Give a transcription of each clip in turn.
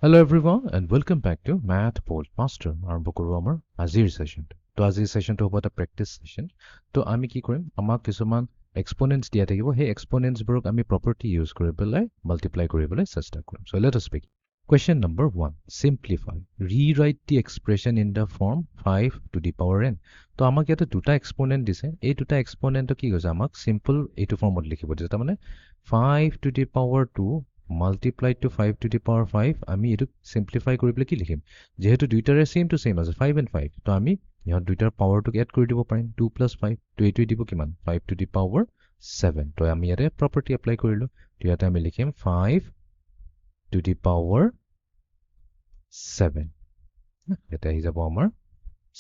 Hello everyone and welcome back to Math Bolt Master. আৰম্ভ কৰো আমাৰ আজিৰ সেশনটো। তো আজিৰ সেশনটো হ'ব এটা প্ৰেক্টিস সেশন। তো আমি কি কৰিম আমাক কিছুমান এক্সপোনেন্টস দিয়া থাকিব সেই এক্সপোনেন্টসবোৰক আমি প্ৰপাৰ্টি ইউজ কৰি পেলাই মাল্টিপ্লাই কৰিবলৈ চেষ্টা কৰিম। So let us begin. Question number 1. Simplify. Rewrite the expression in the form 5 to the power n. তো আমাক ইয়াতে দুটা এক্সপোনেন্ট দিছে। এই দুটা এক্সপোনেন্টক কি কৈছে আমাক সিম্পল এইটো ফৰ্মত লিখিব দিছে। তাৰ মানে 5 to the power 2 multiplied to 5 to the power 5 আমি এটো সিম্পলিফাই কৰি পেলাই কি লিখিম যেহেতু দুইটাৰে সেম টু সেম আছে 5 and 5 তো আমি ইহত দুইটাৰ পাৱাৰটোক এড কৰি দিব পাৰিম 2 + 5 তো এইটোই দিব কিমান 5 to the power 7 তো আমি ইয়াতে প্ৰপাৰ্টি এপ্লাই কৰিলো তো ইয়াতে আমি লিখিম 5 to the power 7 এটা আহি যাব আমাৰ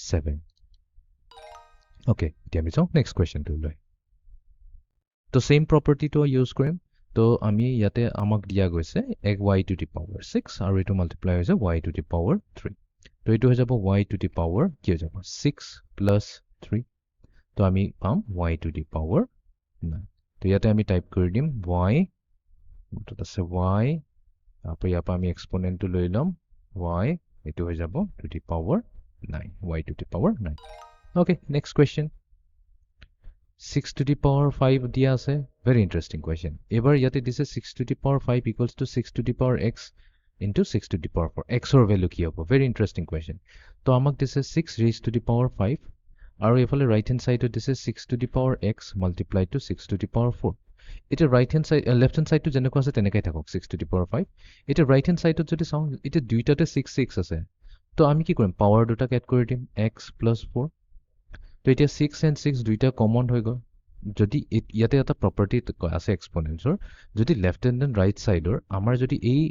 7 ওকে এতিয়া আমি চাও নেক্সট কোৱেশ্চনটো লৈ তো সেম প্ৰপাৰ্টিটো ইউজ কৰিম তো আমি ইয়াতে আমাক দিয়া গৈছে এক y to the power 6 আৰু এটো মাল্টিপ্লাই হৈছে y to the power 3 তো এটো হৈ যাব y to the power কি হৈ যাব 6 plus 3 তো আমি পাম y to the power 9 তো ইয়াতে আমি টাইপ কৰি দিম y তো আছে y আপু ইয়াপা আমি এক্সপোনেন্টটো লৈ লম y এটো হৈ যাব to the power 9 y to the power 9 okay next question 6 to the power 5 দিয়া আছে very interesting question এবাৰ ইয়াতে দিছে 6 to the power 5 equals to 6 to the power x into 6 to the power 4 x or value কি হ'ব very interesting question তো আমাক দিছে 6 raised to the power 5 আৰু এফালে right hand side দিছে 6 to the power x multiplied to 6 to the power 4 এটা right hand side left hand side to যেনেকৈ আছে তেনেকৈ থাকক 6 to the power 5 এটা right hand side যদি চাও এটা দুইটাতে 6 6 আছে তো আমি কি কৰিম পাৱাৰ দুটাক এড কৰি দিম x + 4 তো এতিয়া 6 and 6 দুইটা কমন হৈ গ'ল যদি ইয়াতে এটা প্ৰপাৰ্টি আছে এক্সপোনেন্টছৰ যদি লেফট হ্যান্ড এন্ড ৰাইট সাইডৰ আমাৰ যদি এই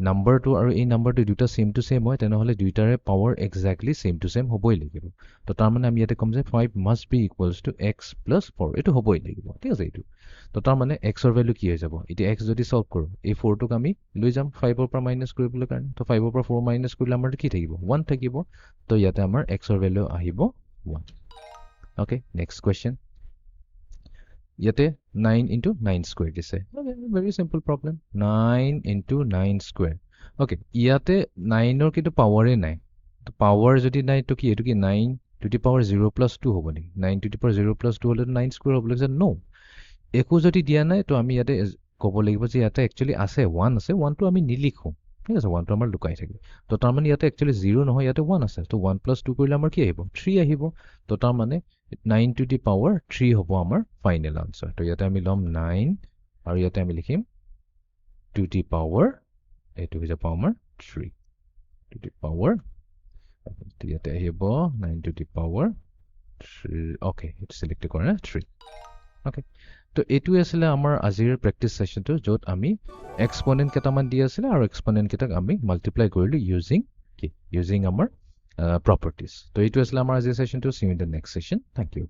নাম্বাৰটো আৰু এই নাম্বাৰটো দুটা সেম টু সেম হয় তেনেহলে দুইটাৰে power exactly same to same হ'বই লাগিব তো তাৰ মানে আমি ইয়াতে কম যে 5 must be equals to x + 4 এটো হ'বই লাগিব ঠিক আছে এইটো তো তাৰ মানে x ৰ ভ্যালু কি হৈ যাব এতিয়া x যদি সলভ কৰো এই 4 টোক আমি লৈ যাম 5 ৰ পৰা মাইনাস কৰিবলৈ কাৰণে তো 5 ৰ পৰা 4 মাইনাস কৰিলে আমাৰ কি থাকিব 1 থাকিব তো ইয়াতে আমাৰ x ৰ ভ্যালু আহিব 1 okay next question yate 9 into 9 square dise okay very simple problem 9 into 9 square okay yate 9 or kitu power e nai to power jodi nai to ki etu ki 9 to the power 0 plus 2 hobo ni 9 to the power 0 plus 2 hole 9 square hobo like no eko jodi dia nai to ami yate kobo lagibo je yate actually ase 1 to ami nilikho ঠিক আছে 1 টো আমাৰ লুকাই থাকে তো তাৰ মানে ইয়াতে একচুয়ালি 0 নহয় ইয়াতে 1 আছে তো 1 + 2 কৰিলে আমাৰ কি আহিব 3 আহিব তো তাৰ মানে 9 to the power 3 হ'ব আমাৰ ফাইনাল আনসাৰ তো ইয়াতে আমি লম 9 আৰু ইয়াতে আমি লিখিম to the power এটো হৈ যাব আমাৰ 3 to the power তো ইয়াতে আহিব 9 to the power 3 okay it's select কৰা 3 ওকে তো এটো আসলে আমাৰ আজিৰ প্ৰেক্টিস সেশনটো যত আমি এক্সপোনেন্ট কেটামান দি আছিল আৰু এক্সপোনেন্ট কেটাক আমি মাল্টিপ্লাই কৰিলো ইউজিং আমাৰ properties তো এটো আসলে আমাৰ আজিৰ সেশনটো see you in the next session thank you